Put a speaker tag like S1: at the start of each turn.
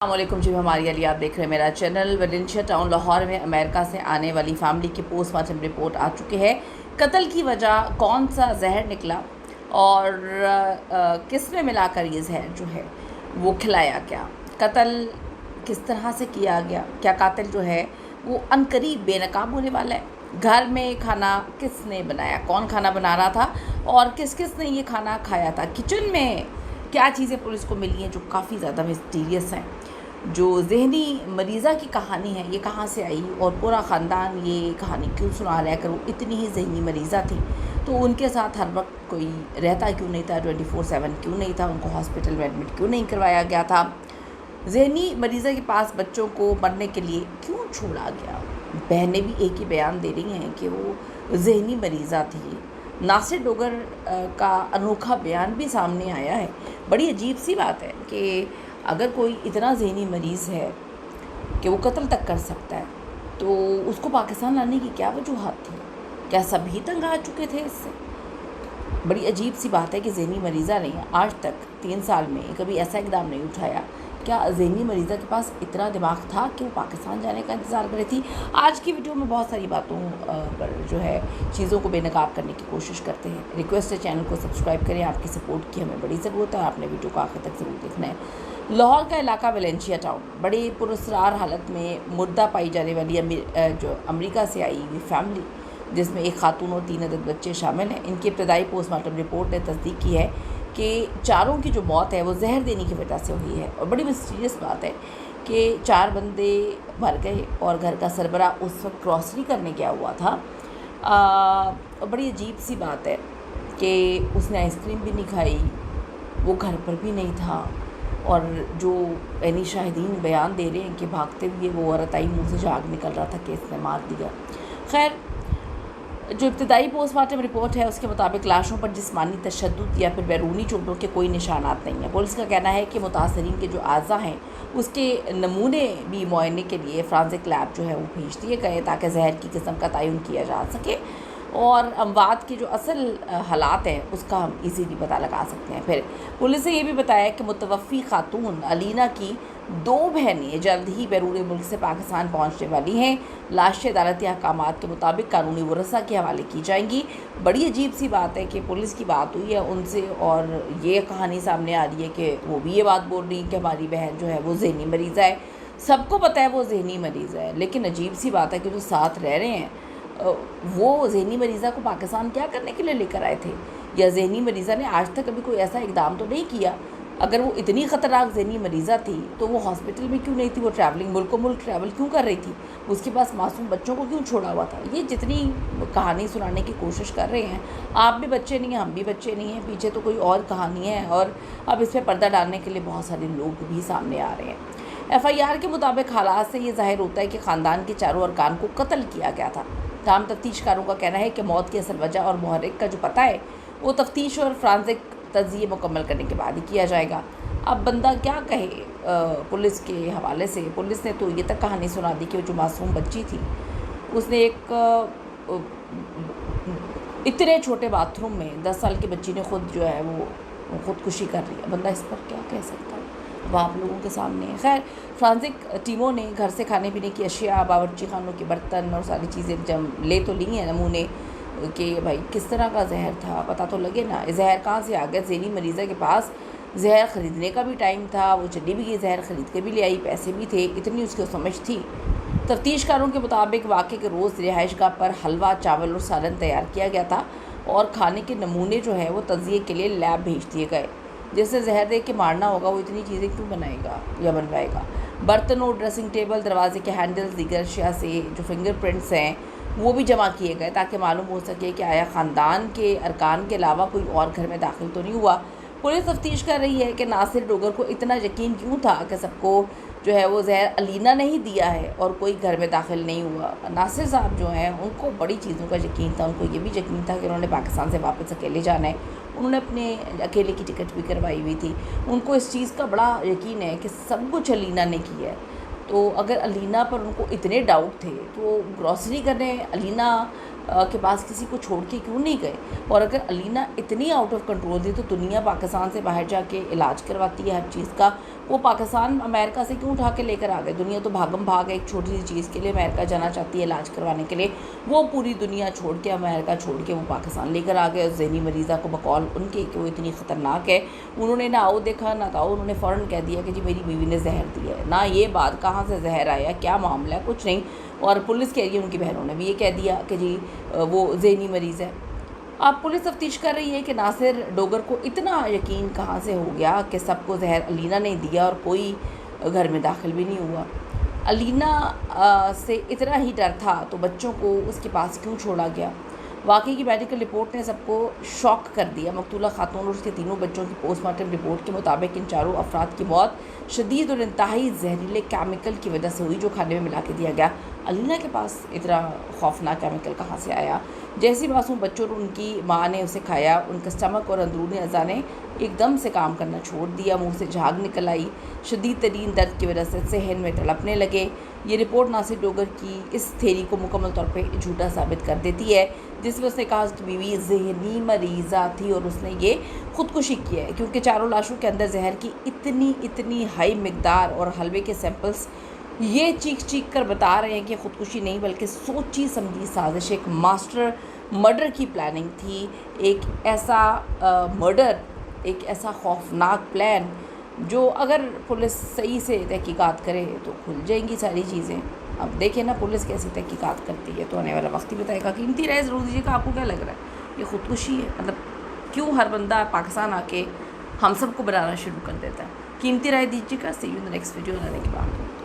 S1: السلام علیکم جی، ہماری علی آپ دیکھ رہے ہیں میرا چینل۔ ویلنشیا ٹاؤن لاہور میں امریکہ سے آنے والی فیملی کی پوسٹ مارٹم رپورٹ آ چکی ہے۔ قتل کی وجہ کون سا زہر نکلا اور کس میں ملا کر یہ زہر جو ہے وہ کھلایا گیا، قتل کس طرح سے کیا گیا، کیا قاتل جو ہے وہ عنقریب بے نقاب ہونے والا ہے، گھر میں کھانا کس نے بنایا، کون کھانا بنا رہا تھا اور کس کس نے یہ کھانا کھایا تھا، کچن میں کیا چیزیں پولیس کو ملی ہیں جو کافی زیادہ مسٹیریس ہیں، جو ذہنی مریضہ کی کہانی ہے یہ کہاں سے آئی اور پورا خاندان یہ کہانی کیوں سنا رہا ہے، اگر وہ اتنی ہی ذہنی مریضہ تھی تو ان کے ساتھ ہر وقت کوئی رہتا کیوں نہیں تھا، 24/7 کیوں نہیں تھا، ان کو ہاسپٹل میں ایڈمٹ کیوں نہیں کروایا گیا تھا، ذہنی مریضہ کے پاس بچوں کو مرنے کے لیے کیوں چھوڑا گیا۔ بہنیں بھی ایک ہی بیان دے رہی ہیں کہ وہ ذہنی مریضہ تھی۔ ناصر ڈوگر کا انوکھا بیان بھی سامنے آیا ہے۔ بڑی عجیب سی بات ہے کہ اگر کوئی اتنا ذہنی مریض ہے کہ وہ قتل تک کر سکتا ہے تو اس کو پاکستان لانے کی کیا وجوہات تھی، کیا سبھی تنگ آ چکے تھے اس سے؟ بڑی عجیب سی بات ہے کہ ذہنی مریضہ نے آج تک 3 سال میں کبھی ایسا اقدام نہیں اٹھایا۔ کیا ذہنی مریضہ کے پاس اتنا دماغ تھا کہ وہ پاکستان جانے کا انتظار کر رہی تھی؟ آج کی ویڈیو میں بہت ساری باتوں پر جو ہے چیزوں کو بے نقاب کرنے کی کوشش کرتے ہیں۔ ریکویسٹ ہے چینل کو سبسکرائب کریں، آپ کی سپورٹ کی ہمیں بڑی ضرورت ہے، آپ نے ویڈیو کو آخر تک ضرور دیکھنا ہے۔ لاہور کا علاقہ ویلنشیا ٹاؤن، بڑی پراسرار حالت میں مردہ پائی جانے والی جو امریکہ سے آئی ہوئی فیملی، جس میں ایک خاتون اور 3 عدد بچے شامل ہیں، ان کی ابتدائی پوسٹ مارٹم رپورٹ نے تصدیق کی ہے کہ چاروں کی جو موت ہے وہ زہر دینے کی وجہ سے ہوئی ہے۔ اور بڑی مسٹیریس بات ہے کہ 4 بندے مر گئے اور گھر کا سربراہ اس وقت گروسری کرنے گیا ہوا تھا۔ بڑی عجیب سی بات ہے کہ اس نے آئس کریم بھی نہیں کھائی، وہ گھر پر بھی نہیں تھا، اور جو شاہدین بیان دے رہے ہیں کہ بھاگتے ہوئے وہ عورت آئی، منہ سے جھاگ نکل رہا تھا کہ اس نے مار دیا۔ خیر، جو ابتدائی پوسٹ مارٹم رپورٹ ہے اس کے مطابق لاشوں پر جسمانی تشدد یا پھر بیرونی چوٹوں کے کوئی نشانات نہیں ہیں۔ پولیس کا کہنا ہے کہ متاثرین کے جو اعضاء ہیں اس کے نمونے بھی معائنے کے لیے فرانزک لیب جو ہے وہ بھیج دیے گئے تاکہ زہر کی قسم کا تعین کیا جا سکے اور اموات کے جو اصل حالات ہیں اس کا ہم ایزیلی پتہ لگا سکتے ہیں۔ پھر پولیس نے یہ بھی بتایا کہ متوفی خاتون علینا کی 2 بہنیں جلد ہی بیرون ملک سے پاکستان پہنچنے والی ہیں۔ لاشیں عدالتی احکامات کے مطابق قانونی ورثاء کے حوالے کی جائیں گی۔ بڑی عجیب سی بات ہے کہ پولیس کی بات ہوئی ہے ان سے اور یہ کہانی سامنے آ رہی ہے کہ وہ بھی یہ بات بول رہی ہیں کہ ہماری بہن جو ہے وہ ذہنی مریضہ ہے۔ سب کو پتہ ہے وہ ذہنی مریض ہے، لیکن عجیب سی بات ہے کہ جو ساتھ رہ رہے ہیں وہ ذہنی مریضہ کو پاکستان کیا کرنے کے لیے لے کر آئے تھے، یا ذہنی مریضہ نے آج تک کبھی کوئی ایسا اقدام تو نہیں کیا۔ اگر وہ اتنی خطرناک ذہنی مریضہ تھی تو وہ ہاسپٹل میں کیوں نہیں تھی، وہ ٹریولنگ ملک و ملک ٹریول کیوں کر رہی تھی، اس کے پاس معصوم بچوں کو کیوں چھوڑا ہوا تھا؟ یہ جتنی کہانی سنانے کی کوشش کر رہے ہیں، آپ بھی بچے نہیں ہیں، ہم بھی بچے نہیں ہیں، پیچھے تو کوئی اور کہانی ہے اور اب اس پہ پردہ ڈالنے کے لیے بہت سارے لوگ بھی سامنے آ رہے ہیں۔ FIR کے مطابق حالات سے یہ ظاہر ہوتا ہے کہ خاندان کے چاروں ارکان کو قتل کیا گیا تھا۔ تمام تفتیش کاروں کا کہنا ہے کہ موت کی اصل وجہ اور محرک کا جو پتہ ہے وہ تفتیش اور فرانزک تجزیے مکمل کرنے کے بعد ہی کیا جائے گا۔ اب بندہ کیا کہے پولیس کے حوالے سے؟ پولیس نے تو یہ تک کہانی سنا دی کہ جو معصوم بچی تھی اس نے ایک اتنے چھوٹے باتھ روم میں 10 سال کی بچی نے خود جو ہے وہ خودکشی کر لی ہے۔ بندہ اس پر کیا کہہ سکتا ہے؟ اب آپ لوگوں کے سامنے ہے۔ خیر، فرانزک ٹیموں نے گھر سے کھانے پینے کی اشیاء، باورچی خانوں کے برتن اور ساری چیزیں جب لے تو لی ہیں نمونے کہ بھائی کس طرح کا زہر تھا، پتہ تو لگے نا۔ زہر کہاں سے آ گیا؟ ذہنی مریضہ کے پاس زہر خریدنے کا بھی ٹائم تھا، وہ چلی بھی گئی، زہر خرید کے بھی لے آئی، پیسے بھی تھے، اتنی اس کو سمجھ تھی۔ تفتیش کاروں کے مطابق واقعے کے روز رہائش گاہ پر حلوہ، چاول اور سالن تیار کیا گیا تھا اور کھانے کے نمونے جو ہے وہ تجزیے کے لیے لیب بھیج دیے گئے۔ جیسے زہر دے کے مارنا ہوگا وہ اتنی چیزیں کیوں بنائے گا یا بنوائے گا؟ برتنوں، ڈریسنگ ٹیبل، دروازے کے ہینڈلز، دیگر اشیاء سے جو فنگر پرنٹس ہیں وہ بھی جمع کیے گئے تاکہ معلوم ہو سکے کہ آیا خاندان کے ارکان کے علاوہ کوئی اور گھر میں داخل تو نہیں ہوا۔ پولیس تفتیش کر رہی ہے کہ ناصر ڈوگر کو اتنا یقین کیوں تھا کہ سب کو جو ہے وہ زہر علینا نے ہی دیا ہے اور کوئی گھر میں داخل نہیں ہوا۔ ناصر صاحب جو ہیں ان کو بڑی چیزوں کا یقین تھا، ان کو یہ بھی یقین تھا کہ انہوں نے پاکستان سے واپس اکیلے جانا ہے، انہوں نے اپنے اکیلے کی ٹکٹ بھی کروائی ہوئی تھی، ان کو اس چیز کا بڑا یقین ہے کہ سب کچھ علینا نے کیا ہے۔ تو اگر علینا پر ان کو اتنے ڈاؤٹ تھے تو وہ گروسری کرنے علینا کے پاس کسی کو چھوڑ کے کیوں نہیں گئے؟ اور اگر علینا اتنی آؤٹ آف کنٹرول تھی تو دنیا پاکستان سے باہر جا کے علاج کرواتی ہے ہر چیز کا، وہ پاکستان امریکہ سے کیوں اٹھا کے لے کر آ گئے؟ دنیا تو بھاگم بھاگ ایک چھوٹی سی چیز کے لیے امریکہ جانا چاہتی ہے علاج کروانے کے لیے، وہ پوری دنیا چھوڑ کے امریکہ چھوڑ کے وہ پاکستان لے کر آ گئے ذہنی مریضہ کو بقول ان کے کہ وہ اتنی خطرناک ہے۔ انہوں نے نہ آؤ دیکھا نہ کہا، انہوں نے فوراً کہہ دیا کہ جی میری بیوی نے زہر دیا ہے، نہ یہ بات کہاں سے زہر آیا کیا معاملہ ہے کچھ نہیں، اور پولیس کہہ رہی ہے ان کی بہنوں نے بھی یہ کہہ دیا کہ جی وہ ذہنی مریض ہے۔ اب پولیس تفتیش کر رہی ہے کہ ناصر ڈوگر کو اتنا یقین کہاں سے ہو گیا کہ سب کو زہر علینا نے دیا اور کوئی گھر میں داخل بھی نہیں ہوا۔ علینا سے اتنا ہی ڈر تھا تو بچوں کو اس کے پاس کیوں چھوڑا گیا؟ واقعی کی میڈیکل رپورٹ نے سب کو شاک کر دیا۔ مقتولہ خاتون اور اس کے تینوں بچوں کی پوسٹ مارٹم رپورٹ کے مطابق ان چاروں افراد کی موت شدید اور انتہائی زہریلے کیمیکل کی وجہ سے ہوئی جو کھانے میں ملا کے دیا گیا۔ علینا کے پاس اتنا خوفناک کیمیکل کہاں سے آیا؟ جیسی معصوم بچوں اور ان کی ماں نے اسے کھایا، ان کا اسٹمک اور اندرونی اعضاء نے ایک دم سے کام کرنا چھوڑ دیا، منہ سے جھاگ نکل آئی، شدید ترین درد کی وجہ سے صحن میں تڑپنے لگے۔ یہ رپورٹ ناصر ڈوگر کی اس تھیوری کو مکمل طور پہ جھوٹا ثابت کر دیتی ہے جس میں اس نے کہا کہ بیوی ذہنی مریضہ تھی اور اس نے یہ خودکشی کی ہے، کیونکہ چاروں لاشوں کے اندر زہر کی اتنی ہائی مقدار اور حلوے کے سیمپلز یہ چیخ کر بتا رہے ہیں کہ خودکشی نہیں بلکہ سوچی سمجھی سازش، ایک ماسٹر مرڈر کی پلاننگ تھی، ایک ایسا مرڈر، ایک ایسا خوفناک پلان جو اگر پولیس صحیح سے تحقیقات کرے تو کھل جائیں گی ساری چیزیں۔ اب دیکھیں نا پولیس کیسی تحقیقات کرتی ہے، تو آنے والا وقت ہی بتائے گا۔ قیمتی رائے ضرور دیجیے گا، آپ کو کیا لگ رہا ہے یہ خودکشی ہے؟ مطلب کیوں ہر بندہ پاکستان آ کے ہم سب کو بنانا شروع کر دیتا ہے؟ قیمتی رائے دیجیے گا۔ See you in the next video آنے کے بعد۔